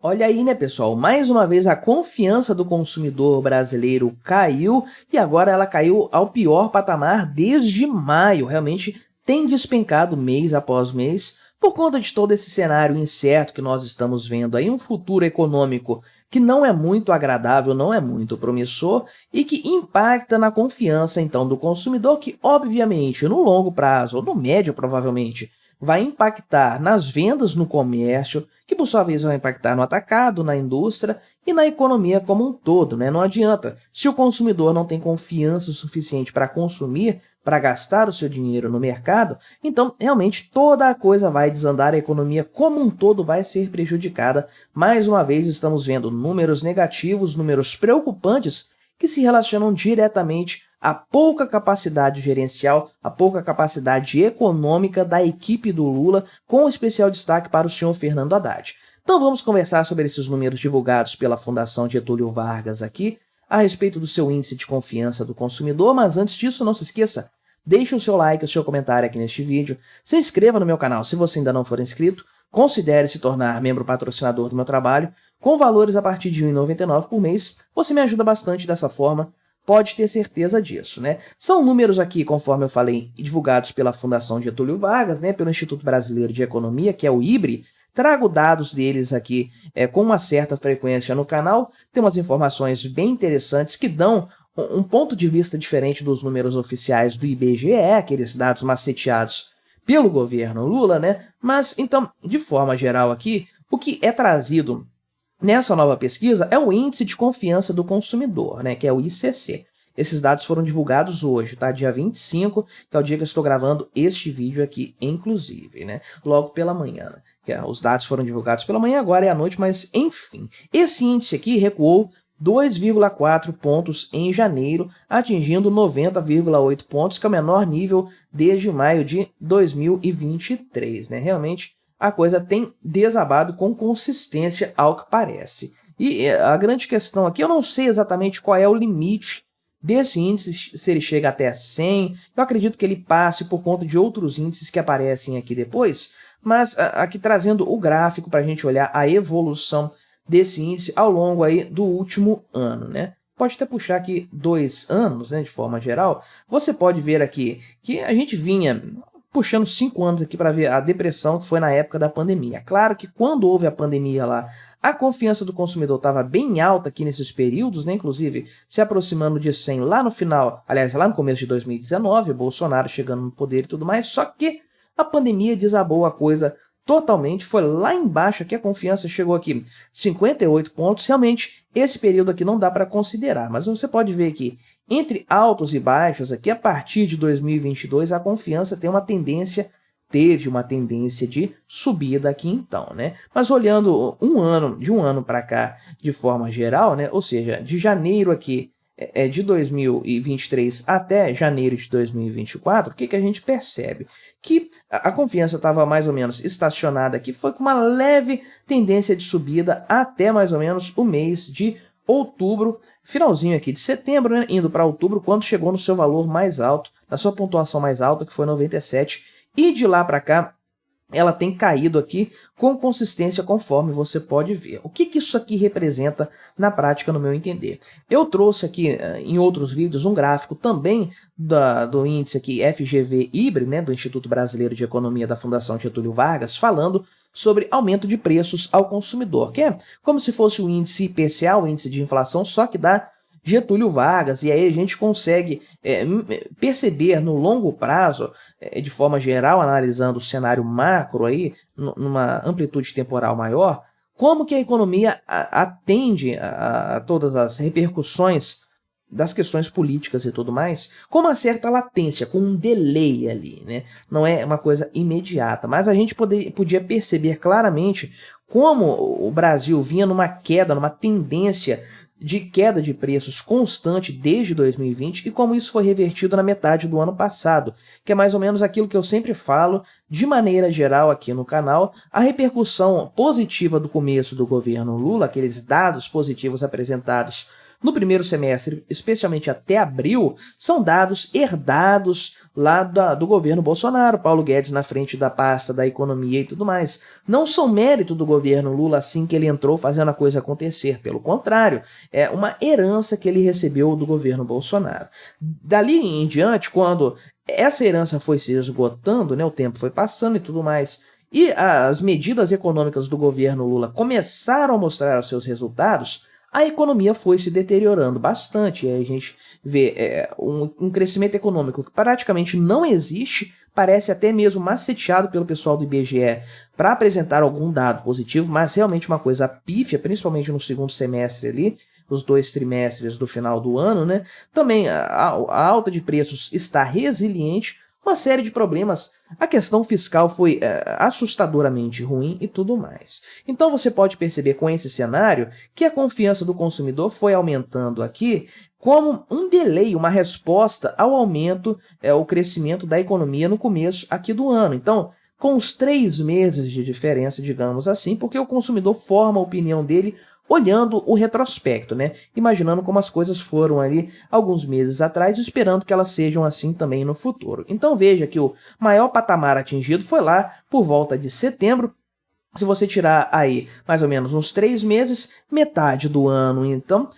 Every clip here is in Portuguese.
Olha aí, né, pessoal? Mais uma vez a confiança do consumidor brasileiro caiu e agora ela caiu ao pior patamar desde maio. Realmente tem despencado mês após mês por conta de todo esse cenário incerto que nós estamos vendo aí, um futuro econômico que não é muito agradável, não é muito promissor e que impacta na confiança então do consumidor, que obviamente no longo prazo ou no médio provavelmente vai impactar nas vendas no comércio, que por sua vez vai impactar no atacado, na indústria e na economia como um todo, né? Não adianta. Se o consumidor não tem confiança suficiente para consumir, para gastar o seu dinheiro no mercado, então realmente toda a coisa vai desandar, a economia como um todo vai ser prejudicada. Mais uma vez estamos vendo números negativos, números preocupantes que se relacionam diretamente à pouca capacidade gerencial, à pouca capacidade econômica da equipe do Lula, com especial destaque para o senhor Fernando Haddad. Então vamos conversar sobre esses números divulgados pela Fundação Getúlio Vargas aqui, a respeito do seu índice de confiança do consumidor, mas antes disso, não se esqueça, deixe o seu like, o seu comentário aqui neste vídeo, se inscreva no meu canal se você ainda não for inscrito, considere se tornar membro patrocinador do meu trabalho, com valores a partir de R$ 1,99 por mês, você me ajuda bastante dessa forma, pode ter certeza disso, né? São números aqui, conforme eu falei, divulgados pela Fundação Getúlio Vargas, né, pelo Instituto Brasileiro de Economia, que é o IBRE. Trago dados deles aqui com uma certa frequência no canal, tem umas informações bem interessantes que dão um ponto de vista diferente dos números oficiais do IBGE, aqueles dados maceteados pelo governo Lula, né? Mas, então, de forma geral aqui, o que é trazido nessa nova pesquisa é o Índice de Confiança do Consumidor, né, que é o ICC. Esses dados foram divulgados hoje, tá? Dia 25, que é o dia que eu estou gravando este vídeo aqui, inclusive, né? Logo pela manhã. Os dados foram divulgados pela manhã, agora é à noite, mas enfim. Esse índice aqui recuou 2,4 pontos em janeiro, atingindo 90,8 pontos, que é o menor nível desde maio de 2023, né? Realmente a coisa tem desabado com consistência, ao que parece. E a grande questão aqui, eu não sei exatamente qual é o limite desse índice, se ele chega até 100, eu acredito que ele passe por conta de outros índices que aparecem aqui depois, mas aqui trazendo o gráfico para a gente olhar a evolução desse índice ao longo aí do último ano, né? Pode até puxar aqui 2 anos, né, de forma geral, você pode ver aqui que a gente vinha puxando 5 anos aqui para ver a depressão que foi na época da pandemia. Claro que quando houve a pandemia lá, a confiança do consumidor estava bem alta aqui nesses períodos, né? Inclusive se aproximando de 100 lá no final, aliás, lá no começo de 2019, o Bolsonaro chegando no poder e tudo mais, só que a pandemia desabou a coisa totalmente, foi lá embaixo que a confiança chegou aqui 58 pontos, realmente esse período aqui não dá para considerar, mas você pode ver que entre altos e baixos aqui, a partir de 2022, a confiança tem uma tendência, teve uma tendência de subida aqui então, né? Mas olhando de um ano para cá, de forma geral, né? Ou seja, de janeiro aqui de 2023 até janeiro de 2024, o que a gente percebe? Que a confiança estava mais ou menos estacionada aqui, foi com uma leve tendência de subida até mais ou menos o mês de outubro, finalzinho aqui de setembro, né, indo para outubro, quando chegou no seu valor mais alto, na sua pontuação mais alta, que foi 97, e de lá para cá, ela tem caído aqui com consistência, conforme você pode ver. O que isso aqui representa na prática, no meu entender? Eu trouxe aqui em outros vídeos um gráfico também do índice aqui FGV-IBRE, né, do Instituto Brasileiro de Economia da Fundação Getúlio Vargas, falando sobre aumento de preços ao consumidor, que é como se fosse o índice IPCA, o índice de inflação, só que da Getúlio Vargas, e aí a gente consegue perceber no longo prazo, de forma geral, analisando o cenário macro aí, numa amplitude temporal maior, como que a economia atende a todas as repercussões das questões políticas e tudo mais, com uma certa latência, com um delay ali, né? Não é uma coisa imediata, mas a gente podia perceber claramente como o Brasil vinha numa queda, numa tendência de queda de preços constante desde 2020 e como isso foi revertido na metade do ano passado, que é mais ou menos aquilo que eu sempre falo, de maneira geral aqui no canal, a repercussão positiva do começo do governo Lula, aqueles dados positivos apresentados no primeiro semestre, especialmente até abril, são dados herdados lá do governo Bolsonaro, Paulo Guedes na frente da pasta da economia e tudo mais. Não são mérito do governo Lula assim que ele entrou fazendo a coisa acontecer, pelo contrário, é uma herança que ele recebeu do governo Bolsonaro. Dali em diante, quando essa herança foi se esgotando, né, o tempo foi passando e tudo mais, e as medidas econômicas do governo Lula começaram a mostrar os seus resultados, a economia foi se deteriorando bastante. E aí a gente vê um crescimento econômico que praticamente não existe, parece até mesmo maceteado pelo pessoal do IBGE para apresentar algum dado positivo, mas realmente uma coisa pífia, principalmente no segundo semestre ali, os 2 trimestres do final do ano, né? Também a alta de preços está resiliente, uma série de problemas. A questão fiscal foi assustadoramente ruim e tudo mais. Então você pode perceber com esse cenário que a confiança do consumidor foi aumentando aqui como um delay, uma resposta ao aumento, o crescimento da economia no começo aqui do ano. Então, com os 3 meses de diferença, digamos assim, porque o consumidor forma a opinião dele olhando o retrospecto, né? Imaginando como as coisas foram ali alguns meses atrás, esperando que elas sejam assim também no futuro. Então veja que o maior patamar atingido foi lá por volta de setembro. Se você tirar aí mais ou menos uns 3 meses, metade do ano, então,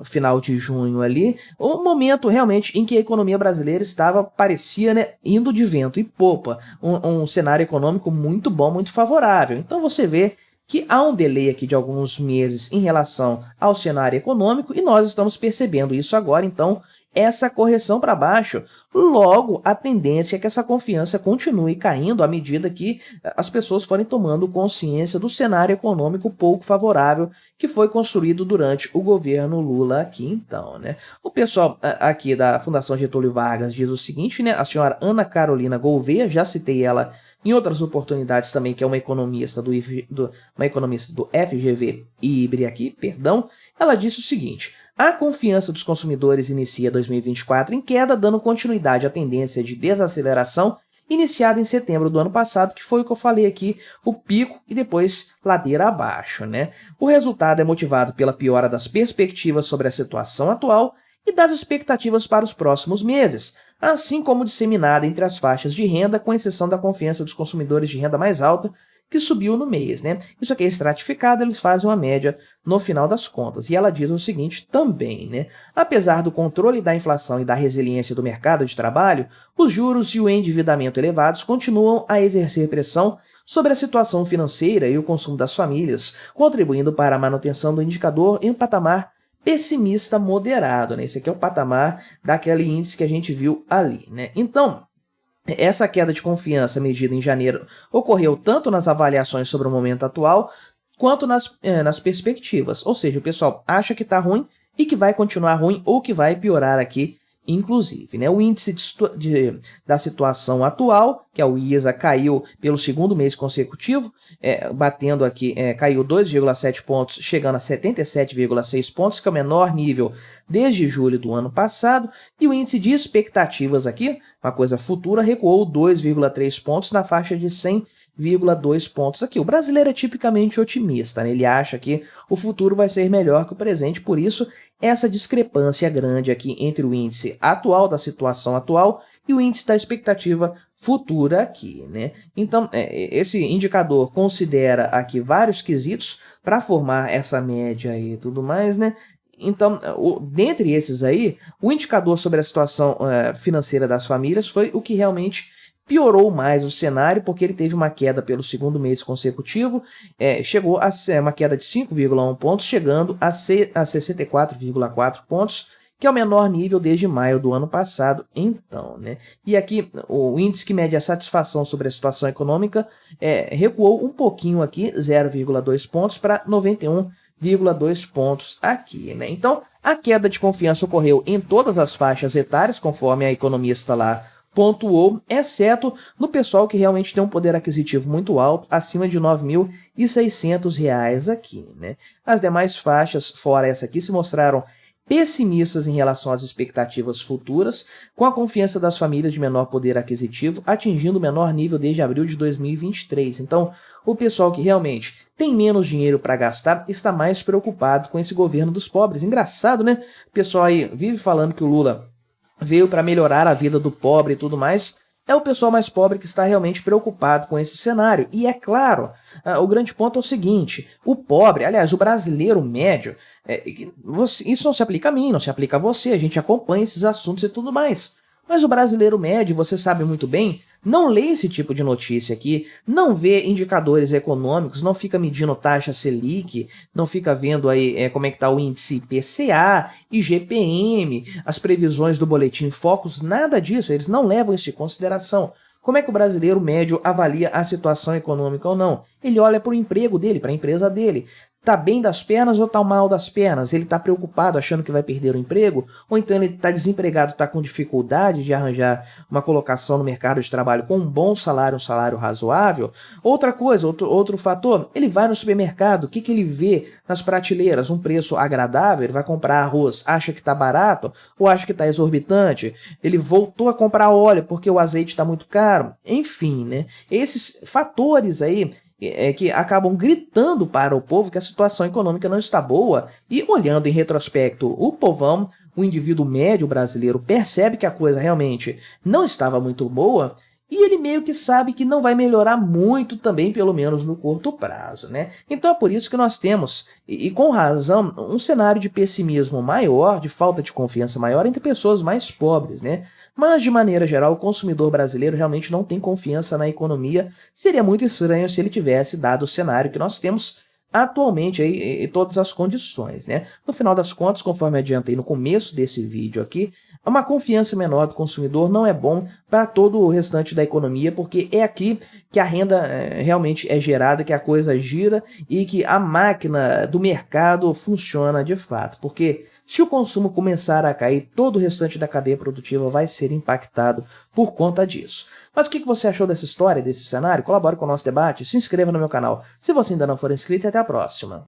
final de junho ali, o momento realmente em que a economia brasileira parecia, né, indo de vento e popa, um cenário econômico muito bom, muito favorável. Então você vê que há um delay aqui de alguns meses em relação ao cenário econômico e nós estamos percebendo isso agora, então, essa correção para baixo. Logo, a tendência é que essa confiança continue caindo à medida que as pessoas forem tomando consciência do cenário econômico pouco favorável que foi construído durante o governo Lula aqui, então, né? O pessoal aqui da Fundação Getúlio Vargas diz o seguinte, né? A senhora Ana Carolina Gouveia, já citei ela em outras oportunidades também, que é uma economista do FGV IBRE aqui, perdão, ela disse o seguinte: a confiança dos consumidores inicia 2024 em queda, dando continuidade à tendência de desaceleração iniciada em setembro do ano passado, que foi o que eu falei aqui, o pico e depois ladeira abaixo, né? O resultado é motivado pela piora das perspectivas sobre a situação atual e das expectativas para os próximos meses, assim como disseminada entre as faixas de renda, com exceção da confiança dos consumidores de renda mais alta, que subiu no mês, né? Isso aqui é estratificado, eles fazem uma média no final das contas. E ela diz o seguinte também, né? Apesar do controle da inflação e da resiliência do mercado de trabalho, os juros e o endividamento elevados continuam a exercer pressão sobre a situação financeira e o consumo das famílias, contribuindo para a manutenção do indicador em um patamar pessimista moderado, né? Esse aqui é o patamar daquele índice que a gente viu ali, né? Então, essa queda de confiança medida em janeiro ocorreu tanto nas avaliações sobre o momento atual, quanto nas perspectivas. Ou seja, o pessoal acha que está ruim e que vai continuar ruim ou que vai piorar aqui, inclusive, né? O índice da situação atual, que é o ISA, caiu pelo segundo mês consecutivo, batendo aqui, caiu 2,7 pontos, chegando a 77,6 pontos, que é o menor nível desde julho do ano passado, e o índice de expectativas aqui, uma coisa futura, recuou 2,3 pontos na faixa de 100,2 pontos aqui. O brasileiro é tipicamente otimista, né? Ele acha que o futuro vai ser melhor que o presente, por isso essa discrepância grande aqui entre o índice atual, da situação atual, e o índice da expectativa futura aqui, né? Então, esse indicador considera aqui vários quesitos para formar essa média e tudo mais, né? Então, dentre esses aí, o indicador sobre a situação financeira das famílias foi o que realmente piorou mais o cenário, porque ele teve uma queda pelo segundo mês consecutivo, chegou a ser uma queda de 5,1 pontos, chegando a 64,4 pontos, que é o menor nível desde maio do ano passado, então, né? E aqui, o índice que mede a satisfação sobre a situação econômica recuou um pouquinho aqui, 0,2 pontos, para 91,2 pontos aqui, né? Então, a queda de confiança ocorreu em todas as faixas etárias, conforme a economista lá pontuou, exceto no pessoal que realmente tem um poder aquisitivo muito alto, acima de R$ 9.600 aqui, né? As demais faixas, fora essa aqui, se mostraram pessimistas em relação às expectativas futuras, com a confiança das famílias de menor poder aquisitivo atingindo o menor nível desde abril de 2023. Então, o pessoal que realmente tem menos dinheiro para gastar está mais preocupado com esse governo dos pobres. Engraçado, né? O pessoal aí vive falando que o Lula veio para melhorar a vida do pobre e tudo mais. É o pessoal mais pobre que está realmente preocupado com esse cenário. E é claro, o grande ponto é o seguinte, o pobre, aliás, o brasileiro médio, isso não se aplica a mim, não se aplica a você, a gente acompanha esses assuntos e tudo mais. Mas o brasileiro médio, você sabe muito bem, não lê esse tipo de notícia aqui, não vê indicadores econômicos, não fica medindo taxa Selic, não fica vendo aí como é que está o índice IPCA, IGPM, as previsões do Boletim Focus, nada disso, eles não levam isso em consideração. Como é que o brasileiro médio avalia a situação econômica ou não? Ele olha para o emprego dele, para a empresa dele. Tá bem das pernas ou tá mal das pernas? Ele tá preocupado achando que vai perder o emprego? Ou então ele tá desempregado, tá com dificuldade de arranjar uma colocação no mercado de trabalho com um bom salário, um salário razoável? Outra coisa, outro fator, ele vai no supermercado, o que ele vê nas prateleiras? Um preço agradável, ele vai comprar arroz, acha que tá barato ou acha que tá exorbitante? Ele voltou a comprar óleo porque o azeite tá muito caro? Enfim, né? Esses fatores aí que acabam gritando para o povo que a situação econômica não está boa e, olhando em retrospecto, o povão, o indivíduo médio brasileiro percebe que a coisa realmente não estava muito boa e ele meio que sabe que não vai melhorar muito também, pelo menos no curto prazo, né? Então é por isso que nós temos, e com razão, um cenário de pessimismo maior, de falta de confiança maior entre pessoas mais pobres, né? Mas, de maneira geral, o consumidor brasileiro realmente não tem confiança na economia. Seria muito estranho se ele tivesse dado o cenário que nós temos atualmente aí, e todas as condições, né? No final das contas, conforme adiantei no começo desse vídeo aqui, uma confiança menor do consumidor não é bom para todo o restante da economia, porque é aqui que a renda realmente é gerada, que a coisa gira e que a máquina do mercado funciona de fato, porque se o consumo começar a cair, todo o restante da cadeia produtiva vai ser impactado por conta disso. Mas o que você achou dessa história, desse cenário? Colabore com o nosso debate, se inscreva no meu canal se você ainda não for inscrito e até a próxima.